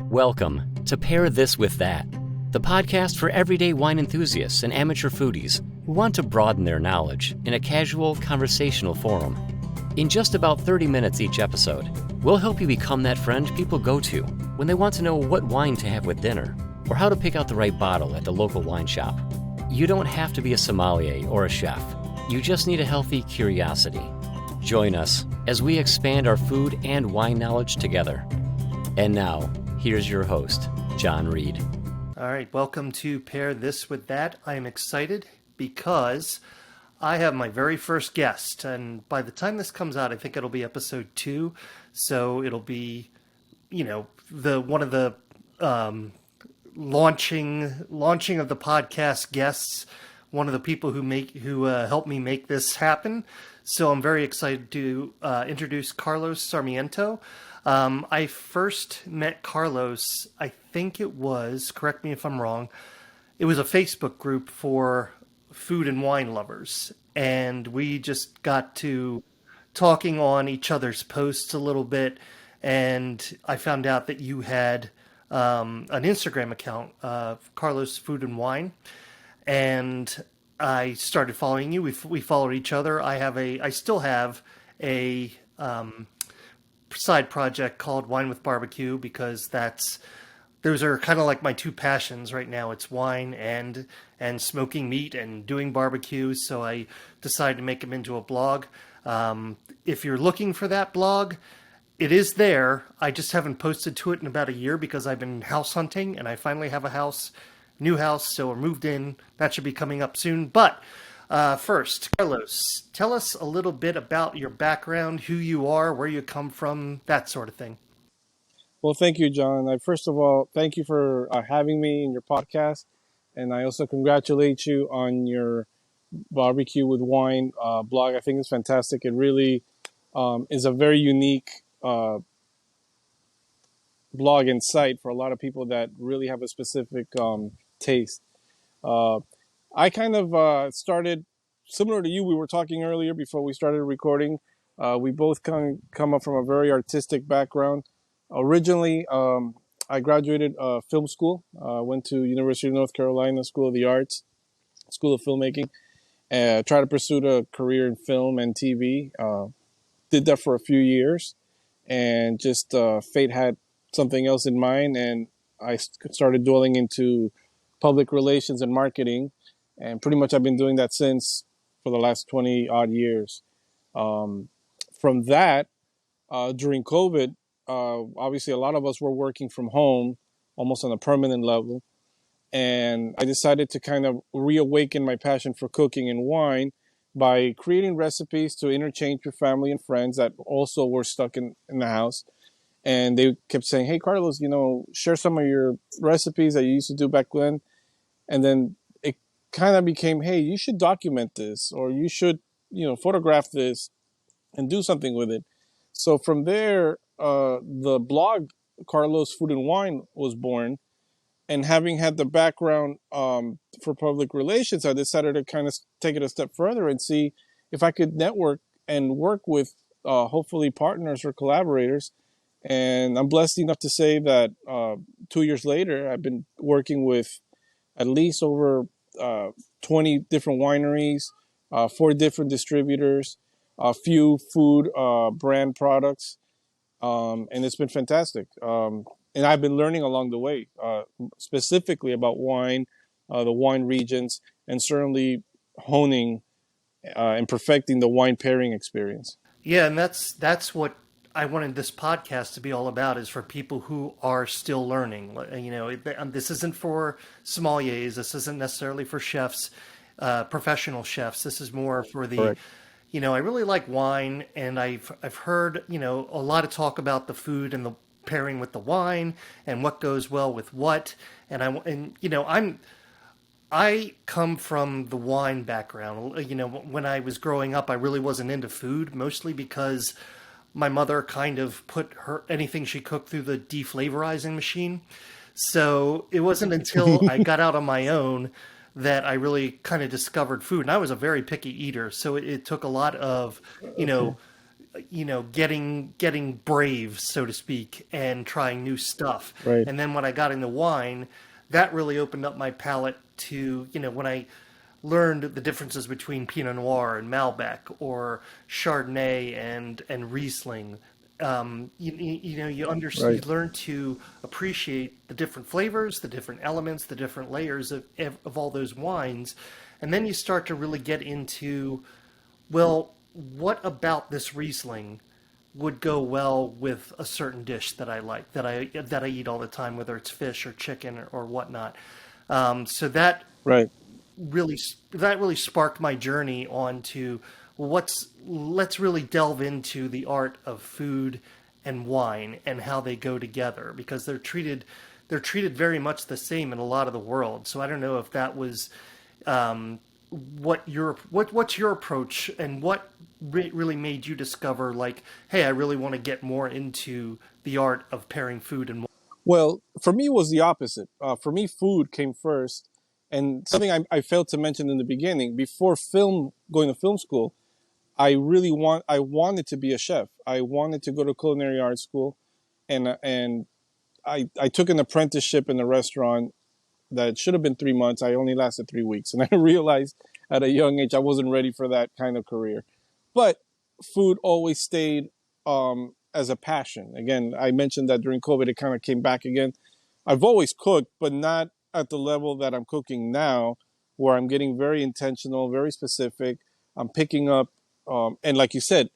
Welcome to Pair This With That, the podcast for everyday wine enthusiasts and amateur foodies who want to broaden their knowledge in a casual, conversational forum. In just about 30 minutes each episode, we'll help you become that friend people go to when they want to know what wine to have with dinner or how to pick out the right bottle at the local wine shop. You don't have to be a sommelier or a chef. You just need a healthy curiosity. Join us as we expand our food and wine knowledge together. And now, here's your host, John Reed. All right, welcome to Pair This With That. I am excited because I have my very first guest, and by the time this comes out, I think it'll be episode 2. So it'll be, one of the launching of the podcast guests, one of the people who helped me make this happen. So I'm very excited to introduce Carlos Sarmiento. I first met Carlos, I think it was, correct me if I'm wrong, it was a Facebook group for food and wine lovers. And we just got to talking on each other's posts a little bit. And I found out that you had an Instagram account, Carlos Food and Wine. And I started following you. We followed each other. I still have a side project called Wine with Barbecue because those are kind of like my two passions right now. It's wine and smoking meat and doing barbecue. So I decided to make them into a blog. If you're looking for that blog, it is there. I just haven't posted to it in about a year because I've been house hunting and I finally have a new house. So we're moved in. That should be coming up soon. But first, Carlos, tell us a little bit about your background, who you are, where you come from, that sort of thing. Well, thank you, John. First of all, thank you for having me in your podcast. And I also congratulate you on your Barbecue with Wine blog. I think it's fantastic. It really is a very unique blog and site for a lot of people that really have a specific taste. I kind of started similar to you. We were talking earlier before we started recording. We both come up from a very artistic background. Originally, I graduated film school. Went to University of North Carolina School of the Arts, School of Filmmaking. Tried to pursue a career in film and TV. Did that for a few years, and just fate had something else in mind, and I started dwelling into public relations and marketing. And pretty much I've been doing that since for the last 20 odd years. From that, during COVID, obviously a lot of us were working from home almost on a permanent level. And I decided to kind of reawaken my passion for cooking and wine by creating recipes to interchange with family and friends that also were stuck in the house. And they kept saying, hey, Carlos, share some of your recipes that you used to do back then. And then kind of became, hey, you should document this, or you should, photograph this and do something with it. So from there, the blog Carlos Food and Wine was born. And having had the background for public relations, I decided to kind of take it a step further and see if I could network and work with hopefully partners or collaborators. And I'm blessed enough to say that 2 years later, I've been working with at least over 20 different wineries, 4 different distributors, a few food brand products, and it's been fantastic. And I've been learning along the way, specifically about wine, the wine regions, and certainly honing and perfecting the wine pairing experience. Yeah, and that's what I wanted this podcast to be all about, is for people who are still learning. This isn't for sommeliers. This isn't necessarily for chefs, professional chefs. This is more for the, Correct. I really like wine, and I've heard, a lot of talk about the food and the pairing with the wine and what goes well with what. I come from the wine background. When I was growing up, I really wasn't into food, mostly because my mother kind of put anything she cooked through the deflavorizing machine. So it wasn't until I got out on my own that I really kind of discovered food. And I was a very picky eater. So it took a lot of, getting brave, so to speak, and trying new stuff. Right. And then when I got into wine, that really opened up my palate to, when I learned the differences between Pinot Noir and Malbec, or Chardonnay and Riesling. You Right. learn to appreciate the different flavors, the different elements, the different layers of all those wines, and then you start to really get into, well, what about this Riesling would go well with a certain dish that I like, that I eat all the time, whether it's fish or chicken or whatnot. So Right. really sparked my journey onto, well, let's really delve into the art of food and wine and how they go together, because they're treated very much the same in a lot of the world. So I don't know if that was, what's your approach, and what really made you discover, like, hey, I really want to get more into the art of pairing food and wine. Well, for me, it was the opposite. For me, food came first, and something I failed to mention in the beginning. Before going to film school, I wanted to be a chef. I wanted to go to culinary arts school, and I took an apprenticeship in a restaurant that should have been 3 months. I only lasted 3 weeks, and I realized at a young age I wasn't ready for that kind of career. But food always stayed as a passion. Again, I mentioned that during COVID it kind of came back again. I've always cooked, but not at the level that I'm cooking now, where I'm getting very intentional, very specific. I'm picking up, and like you said,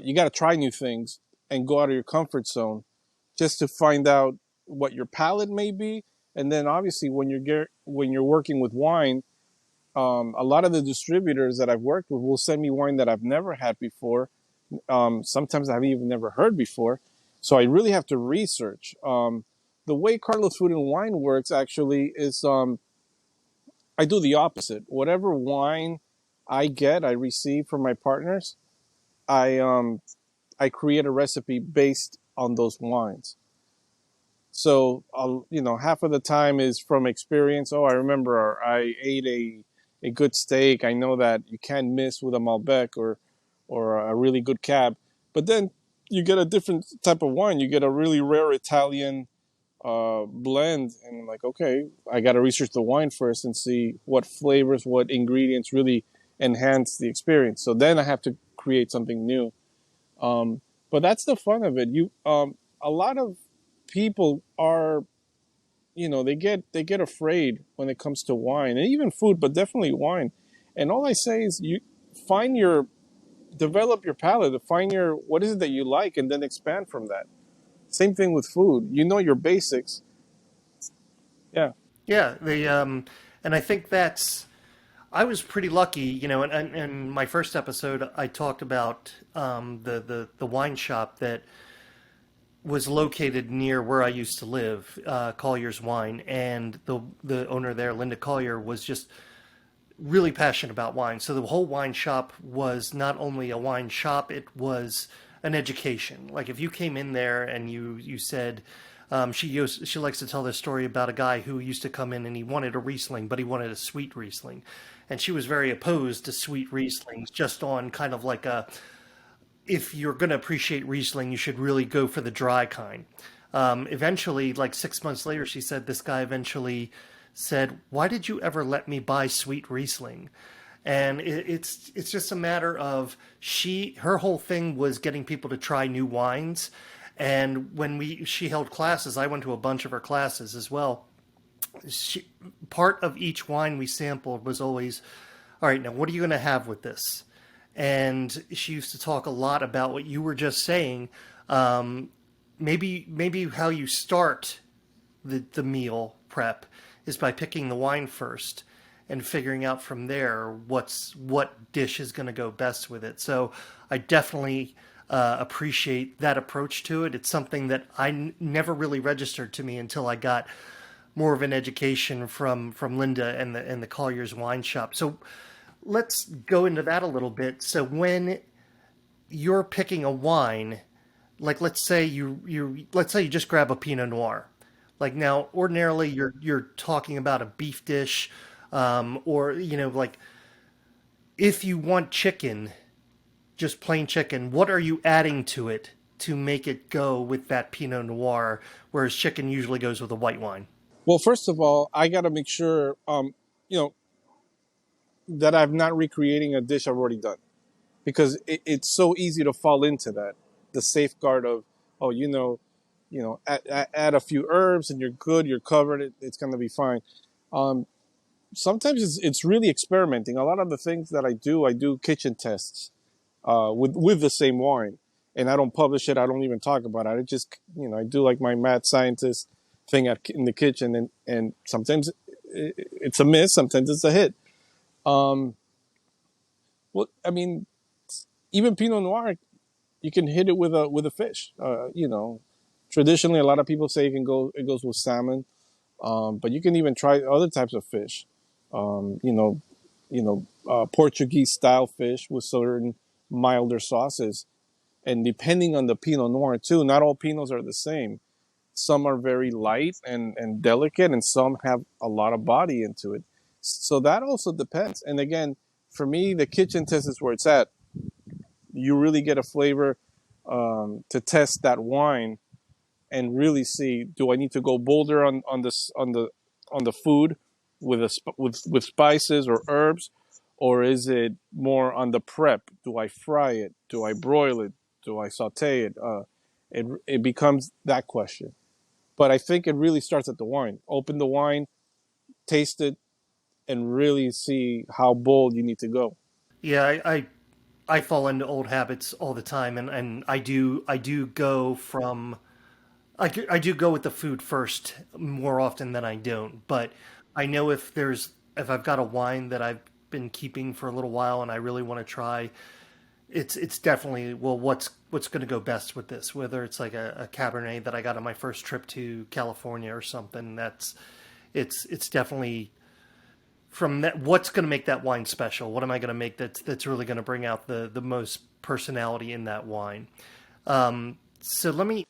you got to try new things and go out of your comfort zone just to find out what your palate may be. And then obviously when you're working with wine, a lot of the distributors that I've worked with will send me wine that I've never had before. Sometimes I've even never heard before. So I really have to research. The way Carlos Food and Wine works actually is I do the opposite. Whatever wine I receive from my partners, I create a recipe based on those wines. So, half of the time is from experience. Oh, I remember I ate a good steak. I know that you can't miss with a Malbec or a really good cab. But then you get a different type of wine. You get a really rare Italian blend. And I'm like, okay, I got to research the wine first and see what flavors, what ingredients really enhance the experience. So then I have to create something new. But that's the fun of it. A lot of people are, they get afraid when it comes to wine, and even food, but definitely wine. And all I say is you develop your palate, find what is it that you like, and then expand from that. Same thing with food. You know your basics. Yeah. Yeah, and I think I was pretty lucky, in my first episode, I talked about the wine shop that was located near where I used to live, Collier's Wine, and the owner there, Linda Collier, was just really passionate about wine. So the whole wine shop was not only a wine shop, it was an education. Like, if you came in there and you said, she likes to tell this story about a guy who used to come in and he wanted a Riesling, but he wanted a sweet Riesling, and she was very opposed to sweet Rieslings, just on kind of like if you're going to appreciate Riesling, you should really go for the dry kind. Eventually, like 6 months later, she said this guy eventually said, "Why did you ever let me buy sweet Riesling?" And it's just a matter of, her whole thing was getting people to try new wines. And when she held classes, I went to a bunch of her classes as well. Part of each wine we sampled was always, all right, now what are you going to have with this? And she used to talk a lot about what you were just saying. Maybe how you start the meal prep is by picking the wine first and figuring out from there what dish is going to go best with it. So I definitely appreciate that approach to it. It's something that never really registered to me until I got more of an education from Linda and the Collier's Wine Shop. So let's go into that a little bit. So when you're picking a wine, like let's say you just grab a Pinot Noir. Like, now, ordinarily you're talking about a beef dish, or like, if you want chicken, just plain chicken, what are you adding to it to make it go with that Pinot Noir, whereas chicken usually goes with a white wine? Well, first of all, I got to make sure, you know, that I'm not recreating a dish I've already done, because it's so easy to fall into that. The safeguard of, oh, add a few herbs and you're good, you're covered, it's going to be fine. Um, Sometimes it's really experimenting. A lot of the things that I do kitchen tests with the same wine, and I don't publish it. I don't even talk about it. I just, I do like my mad scientist thing in the kitchen, and sometimes it's a miss, sometimes it's a hit. Um, well, I mean, even Pinot Noir, you can hit it with a fish. Traditionally, a lot of people say it goes with salmon, but you can even try other types of fish. Um, you know, Portuguese style fish with certain milder sauces, and depending on the Pinot Noir too. Not all Pinots are the same. Some are very light and delicate, and some have a lot of body into it. So that also depends. And again, for me, the kitchen test is where it's at. You really get a flavor to test that wine and really see, do I need to go bolder on the food with spices or herbs, or is it more on the prep? Do I fry it? Do I broil it? Do I saute it? It becomes that question. But I think it really starts at the wine. Open the wine, taste it, and really see how bold you need to go. Yeah, I fall into old habits all the time, and I do go from I do go with the food first more often than I don't. But I know if I've got a wine that I've been keeping for a little while and I really want to try, it's definitely, well, what's going to go best with this? Whether it's like a Cabernet that I got on my first trip to California or something, it's definitely from that, what's going to make that wine special? What am I going to make that's really going to bring out the most personality in that wine? So let me.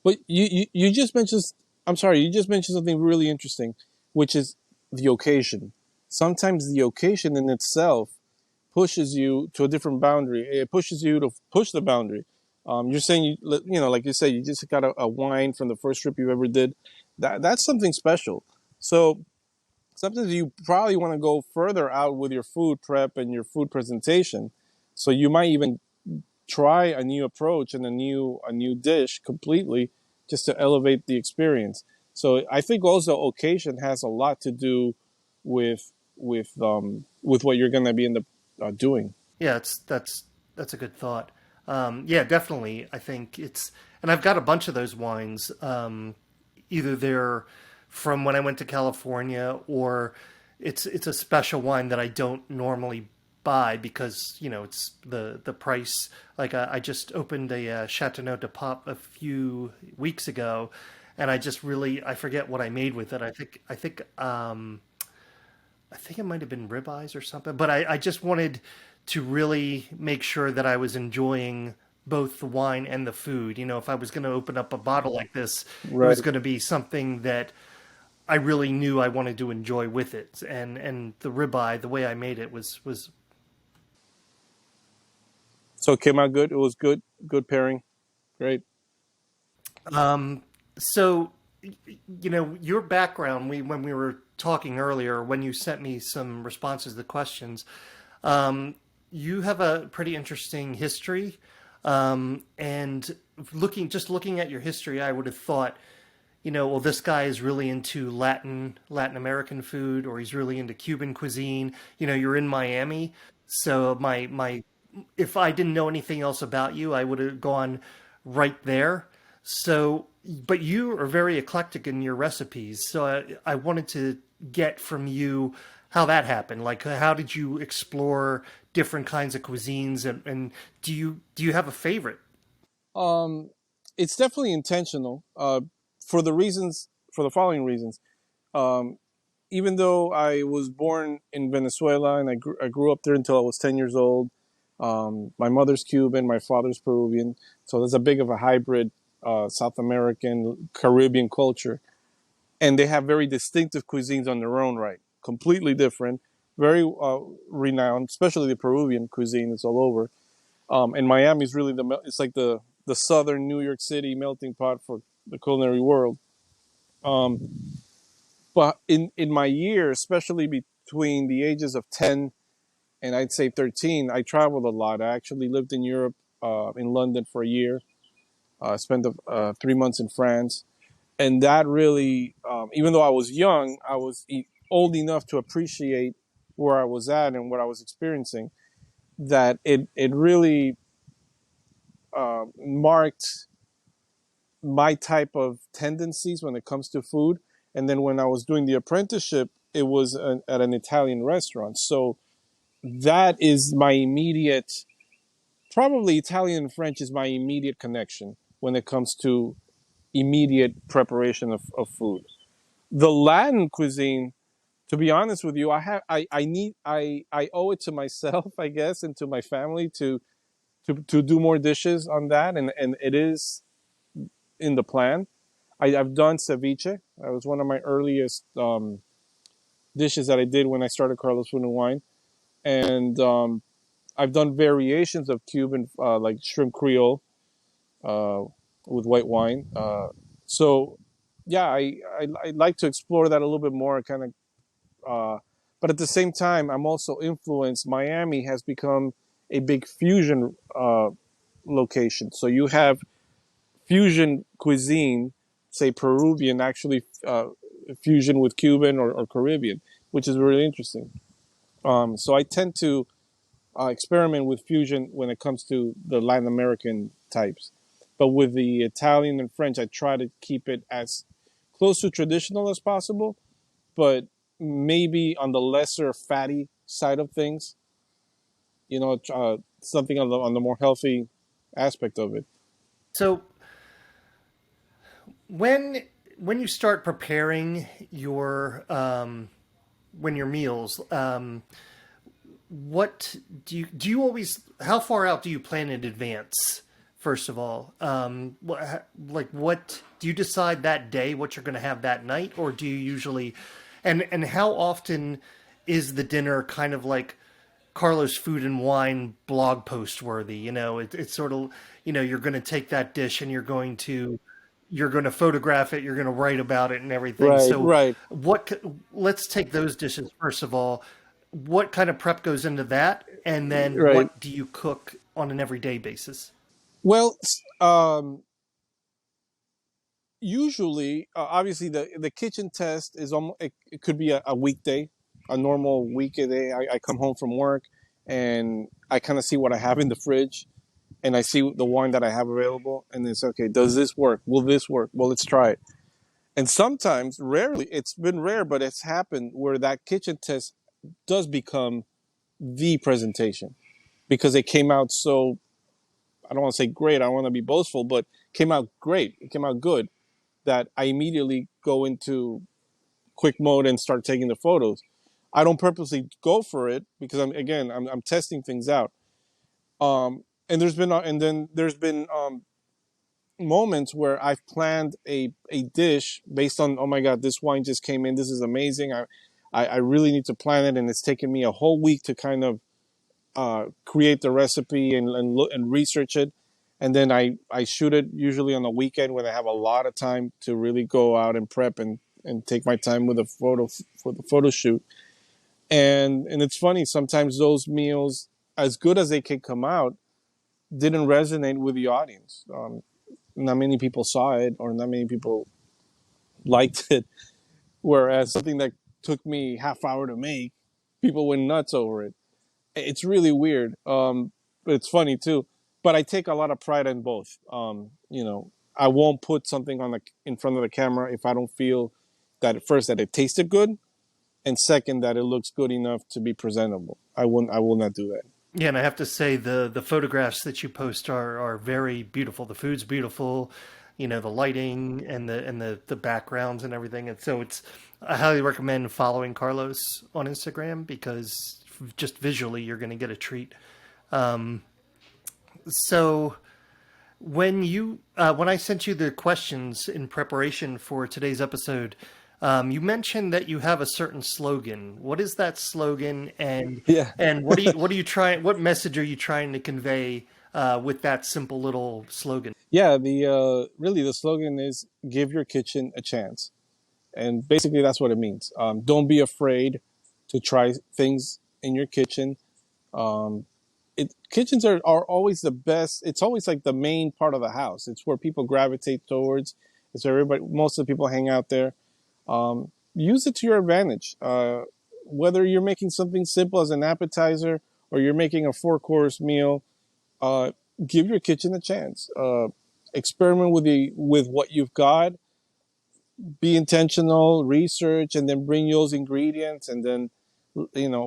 But you just mentioned, I'm sorry, you just mentioned something really interesting, which is the occasion. Sometimes the occasion in itself pushes you to a different boundary. It pushes you to push the boundary. You're saying, like you said, you just got a wine from the first trip you ever did. That's something special. So sometimes you probably want to go further out with your food prep and your food presentation. So you might even try a new approach and a new dish completely, just to elevate the experience. So I think also occasion has a lot to do with what you're going to be in the doing. Yeah, that's a good thought. Yeah, definitely. I think and I've got a bunch of those wines. Either they're from when I went to California, or it's a special wine that I don't normally buy because it's the price. Like I just opened a Chateauneuf de Pop a few weeks ago, and I forget what I made with it. I think it might have been ribeyes or something, but I just wanted to really make sure that I was enjoying both the wine and the food. If I was going to open up a bottle like this, it Right. was going to be something that I really knew I wanted to enjoy with it. And the ribeye, the way I made it was So it came out good. It was good. Good pairing. Great. so. Your background. When we were talking earlier, when you sent me some responses to the questions, you have a pretty interesting history. And looking at your history, I would have thought, well, this guy is really into Latin American food, or he's really into Cuban cuisine. You're in Miami, so my if I didn't know anything else about you, I would have gone right there. So, but you are very eclectic in your recipes. So I wanted to get from you how that happened. Like, how did you explore different kinds of cuisines, and do you have a favorite? Um, it's definitely intentional. For the following reasons. Um, Even though I was born in Venezuela and I grew up there until I was 10 years old, my mother's Cuban, my father's Peruvian. So there's a big of a hybrid South American, Caribbean culture. And they have very distinctive cuisines on their own right, completely different, very renowned, especially the Peruvian cuisine is all over. And Miami is really it's like the southern New York City melting pot for the culinary world. Um, but in my years, especially between the ages of 10 and I'd say 13, I traveled a lot. I actually lived in Europe, in London for a year. Spent 3 months in France, and that really, even though I was young, I was old enough to appreciate where I was at and what I was experiencing. That it really marked my type of tendencies when it comes to food. And then when I was doing the apprenticeship, it was at an Italian restaurant. So that is my immediate, probably Italian and French is my immediate connection when it comes to immediate preparation of food. The Latin cuisine, to be honest with you, I owe it to myself, I guess, and to my family to do more dishes on that, and it is in the plan. I've done ceviche. That was one of my earliest dishes that I did when I started Carlos Food and Wine, and I've done variations of Cuban, like shrimp Creole, uh, with white wine. So, yeah, I like to explore that a little bit more, kind of. But at the same time, I'm also influenced. Miami has become a big fusion location. So you have fusion cuisine, say Peruvian, actually fusion with Cuban or Caribbean, which is really interesting. So I tend to experiment with fusion when it comes to the Latin American types. But with the Italian and French, I try to keep it as close to traditional as possible, but maybe on the lesser fatty side of things, something on the more healthy aspect of it. So when when you start preparing your meals, what do you always, how far out do you plan in advance? First of all, what do you decide that day what you're going to have that night, or do you usually, and how often is the dinner kind of like Carlos Food and Wine blog post worthy? It's sort of, you're going to take that dish and you're going to photograph it, you're going to write about it and everything. Right, So right, let's take those dishes first of all. What kind of prep goes into that? And then right. what do you cook on an everyday basis? Well, usually, obviously, the kitchen test is almost, it could be a weekday, a normal weekday. I come home from work and I kind of see what I have in the fridge and I see the wine that I have available, and it's okay. Does this work? Will this work? Well, let's try it. And sometimes, rarely, it's been rare, but it's happened where that kitchen test does become the presentation because it came out so, I don't want to say great, I don't want to be boastful, but came out great. It came out good that I immediately go into quick mode and start taking the photos. I don't purposely go for it because I'm testing things out. And then there's been moments where I've planned a dish based on, oh my god, this wine just came in, this is amazing. I really need to plan it, and it's taken me a whole week to kind of create the recipe and look and research it, and then I shoot it usually on the weekend when I have a lot of time to really go out and prep and take my time with the photo for the photo shoot. And it's funny, sometimes those meals, as good as they can come out, didn't resonate with the audience. Not many people saw it, or not many people liked it. Whereas something that took me half hour to make, people went nuts over it. It's really weird, but it's funny too. But I take a lot of pride in both. I won't put something in front of the camera if I don't feel that, at first, that it tasted good, and second, that it looks good enough to be presentable. I will not do that. Yeah, and I have to say the photographs that you post are very beautiful. The food's beautiful, the lighting and the backgrounds and everything. And so I highly recommend following Carlos on Instagram because just visually you're going to get a treat. So when I sent you the questions in preparation for today's episode, You mentioned that you have a certain slogan. What is that slogan, Yeah. and what are you trying? What message are you trying to convey with that simple little slogan? Yeah, the really the slogan is "Give your kitchen a chance," and basically that's what it means. Don't be afraid to try things in your kitchen. Um, Kitchens are always the best. It's always like the main part of the house. It's where people gravitate towards. It's where everybody, most of the people hang out there. Use it to your advantage. Whether you're making something simple as an appetizer or you're making a four-course meal, uh, give your kitchen a chance. Experiment with what you've got. Be intentional, research, and then bring those ingredients, and then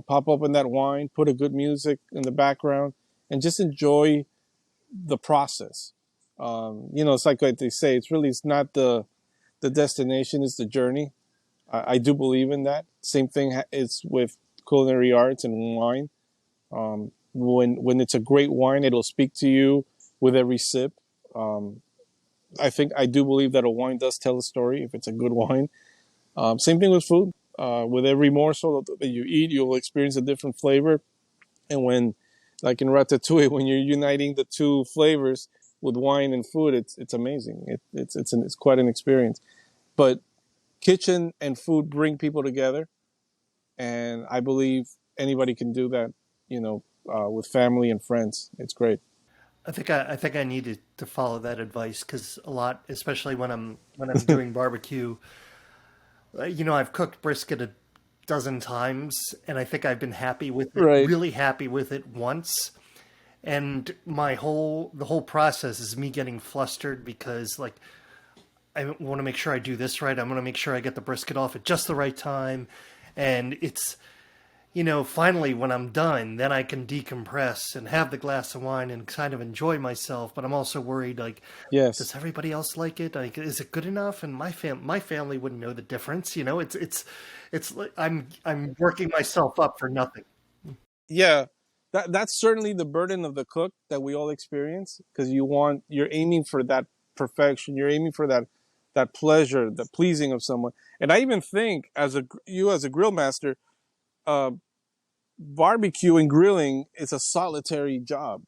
pop open that wine, put a good music in the background, and just enjoy the process. It's like what they say. It's not the destination, it's the journey. I do believe in that. Same thing is with culinary arts and wine. When it's a great wine, it'll speak to you with every sip. I do believe that a wine does tell a story if it's a good wine. Same thing with food. With every morsel that you eat, you'll experience a different flavor. And like in Ratatouille, when you're uniting the two flavors with wine and food, it's amazing. It's quite an experience. But kitchen and food bring people together, and I believe anybody can do that. With family and friends, it's great. I think I needed to follow that advice because a lot, especially when I'm doing barbecue, I've cooked brisket a dozen times, and I think I've been happy with it, Right. really happy with it once. And the whole process is me getting flustered because like I want to make sure I do this right. I'm going to make sure I get the brisket off at just the right time, and it's finally when I'm done, then I can decompress and have the glass of wine and kind of enjoy myself. But I'm also worried, like, Yes. does everybody else like it? Like, is it good enough? And my family wouldn't know the difference. It's like I'm working myself up for nothing. Yeah. That's certainly the burden of the cook that we all experience, because you're aiming for that perfection. You're aiming for that pleasure, the pleasing of someone. And I even think as a grill master, uh, barbecue and grilling is a solitary job.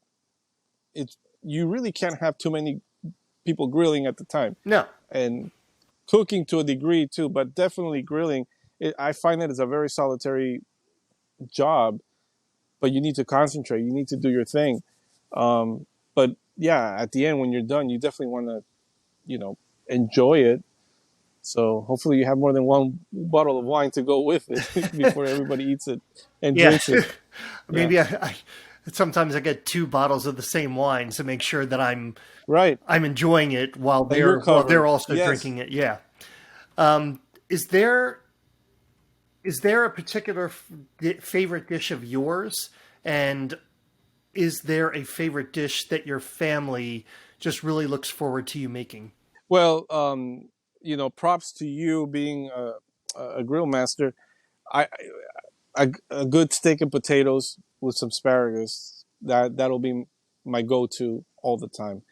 You really can't have too many people grilling at the time, No, and cooking to a degree too, but definitely grilling. I find that it's a very solitary job, but you need to concentrate. You need to do your thing. But yeah, at the end when you're done, you definitely want to, you know, enjoy it. So hopefully you have more than one bottle of wine to go with it before everybody eats it and yeah, drinks it. Yeah, maybe I sometimes I get two bottles of the same wine to make sure that right. I'm enjoying it while That you're they're covered. also Yes. drinking it. Yeah. Is there a particular favorite dish of yours, and is there a favorite dish that your family just really looks forward to you making? Well, props to you being a grill master. I, a good steak and potatoes with some asparagus. That'll be my go-to all the time.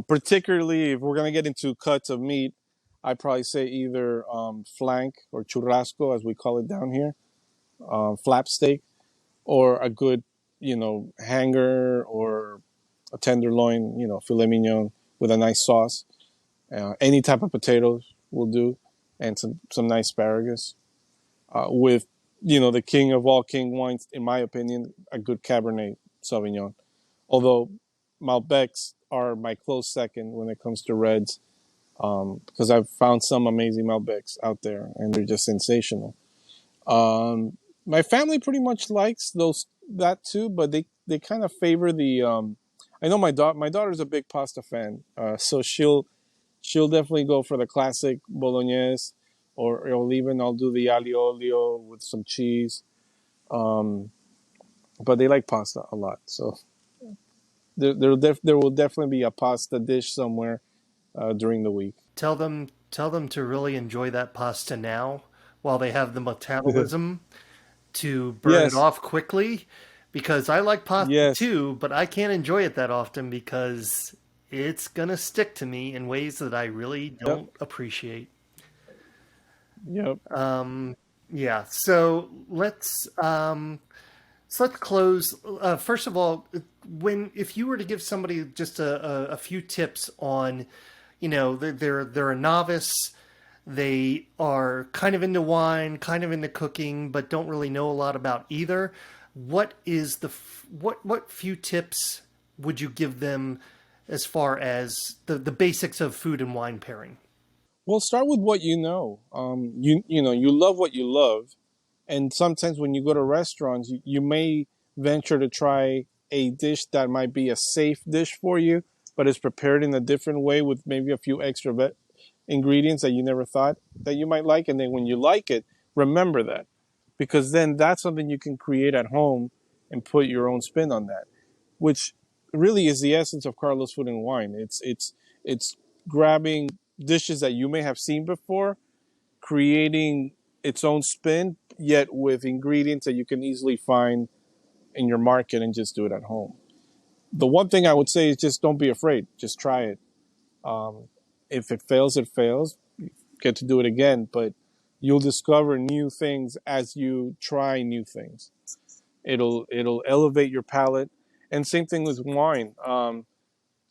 Particularly if we're gonna get into cuts of meat, I'd probably say either flank or churrasco, as we call it down here, flap steak, or a good, hanger or a tenderloin, filet mignon with a nice sauce. Any type of potatoes will do, and some nice asparagus. With the king of all king wines, in my opinion, a good Cabernet Sauvignon. Although Malbecs are my close second when it comes to reds, because I've found some amazing Malbecs out there, and they're just sensational. My family pretty much likes that too, but they kind of favor the. I know my daughter's a big pasta fan, so she'll definitely go for the classic bolognese, or even I'll do the aglio olio with some cheese. Um, but they like pasta a lot, so there will definitely be a pasta dish somewhere during the week. Tell them to really enjoy that pasta now while they have the metabolism to burn it Yes, off quickly, because I like pasta yes, too, but I can't enjoy it that often because it's gonna stick to me in ways that I really yep. don't appreciate. Yep. Yeah. So let's close. First of all, when if you were to give somebody just a few tips on, they're a novice, they are kind of into wine, kind of into cooking, but don't really know a lot about either. What few tips would you give them as far as the basics of food and wine pairing? Well, start with what you know. You love what you love, and sometimes when you go to restaurants, you may venture to try a dish that might be a safe dish for you, but is prepared in a different way with maybe a few extra ingredients that you never thought that you might like. And then when you like it, remember that, because then that's something you can create at home and put your own spin on that, which really is the essence of Carlos Food and Wine. It's grabbing dishes that you may have seen before, creating its own spin, yet with ingredients that you can easily find in your market and just do it at home. The one thing I would say is just don't be afraid. Just try it. Um, if it fails, it fails. You get to do it again, but you'll discover new things as you try new things. It'll elevate your palate. And same thing with wine.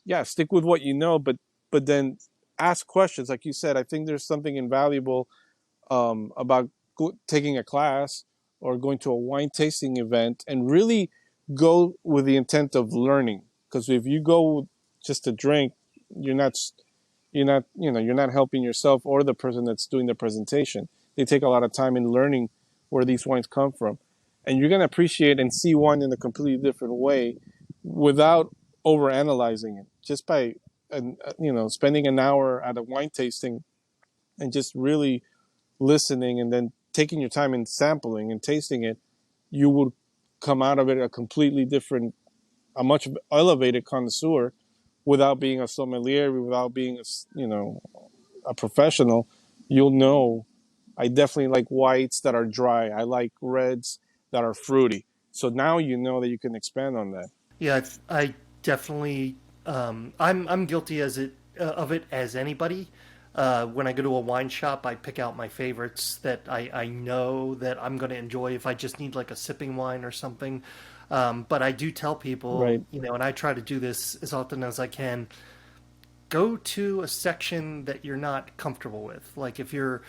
Yeah, stick with what you know, but then ask questions. Like you said, I think there's something invaluable about taking a class or going to a wine tasting event and really go with the intent of learning. Because if you go just to drink, you're not you're not helping yourself or the person that's doing the presentation. They take a lot of time in learning where these wines come from, and you're going to appreciate and see wine in a completely different way without over analyzing it. Just by spending an hour at a wine tasting and just really listening and then taking your time and sampling and tasting it, you would come out of it a completely different, a much elevated connoisseur without being a sommelier, without being a professional. You'll know I definitely like whites that are dry. I like reds that are fruity. So now you know that you can expand on that. Yeah, I definitely. I'm guilty of it as anybody. When I go to a wine shop, I pick out my favorites that I know that I'm going to enjoy if I just need like a sipping wine or something. But I do tell people, Right. and I try to do this as often as I can. Go to a section that you're not comfortable with. Like if you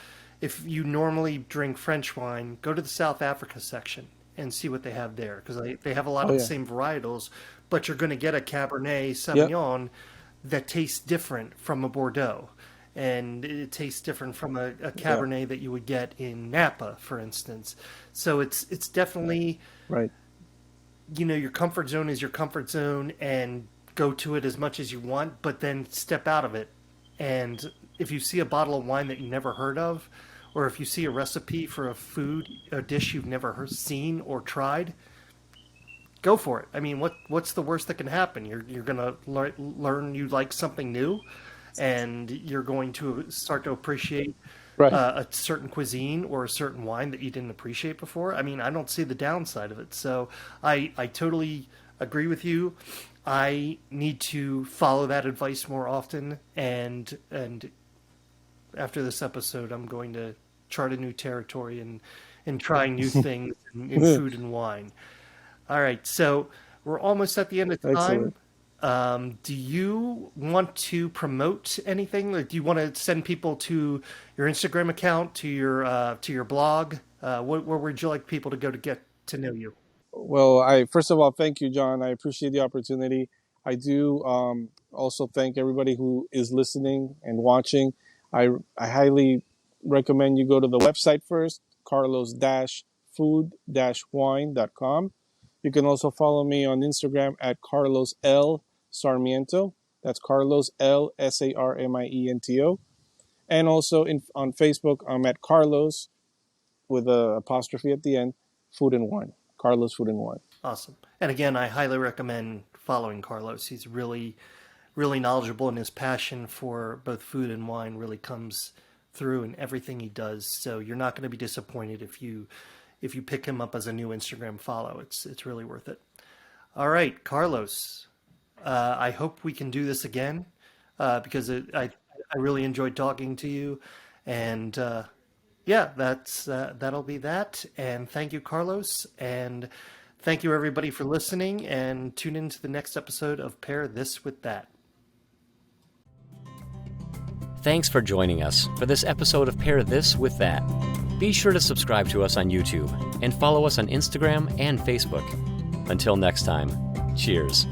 normally drink French wine, go to the South Africa section and see what they have there because they have a lot Oh of the yeah. same varietals, but you're going to get a Cabernet Yep. Sauvignon that tastes different from a Bordeaux. And it tastes different from a Yeah. Cabernet that you would get in Napa, for instance. So it's definitely Right. your comfort zone is your comfort zone and go to it as much as you want, but then step out of it. And if you see a bottle of wine that you never heard of, or if you see a recipe for a dish you've never seen or tried, go for it. I mean, what's the worst that can happen? You're gonna learn you like something new, and you're going to start to appreciate Right. a certain cuisine or a certain wine that you didn't appreciate before. I mean, I don't see the downside of it. So I totally agree with you. I need to follow that advice more often, and after this episode, I'm going to chart a new territory and try new things in food and wine. All right, so we're almost at the end of time. Excellent. Do you want to promote anything? Like, do you want to send people to your Instagram account, to your blog? Where would you like people to go to get to know you? Well, I first of all thank you, John. I appreciate the opportunity. I do also thank everybody who is listening and watching. I highly recommend you go to the website first, carlos-food-wine.com. You can also follow me on Instagram at Carlos L Sarmiento. That's Carlos L Sarmiento. And also on Facebook, I'm at Carlos with a apostrophe at the end, Food and Wine. Carlos Food and Wine. Awesome. And again, I highly recommend following Carlos. He's really knowledgeable, and his passion for both food and wine really comes through in everything he does. So you're not going to be disappointed if you pick him up as a new Instagram follow. It's really worth it. All right, Carlos. I hope we can do this again because I really enjoyed talking to you, and yeah, that'll be that. And thank you, Carlos. And thank you, everybody, for listening. And tune in to the next episode of Pair This with That. Thanks for joining us for this episode of Pair This with That. Be sure to subscribe to us on YouTube and follow us on Instagram and Facebook. Until next time, cheers.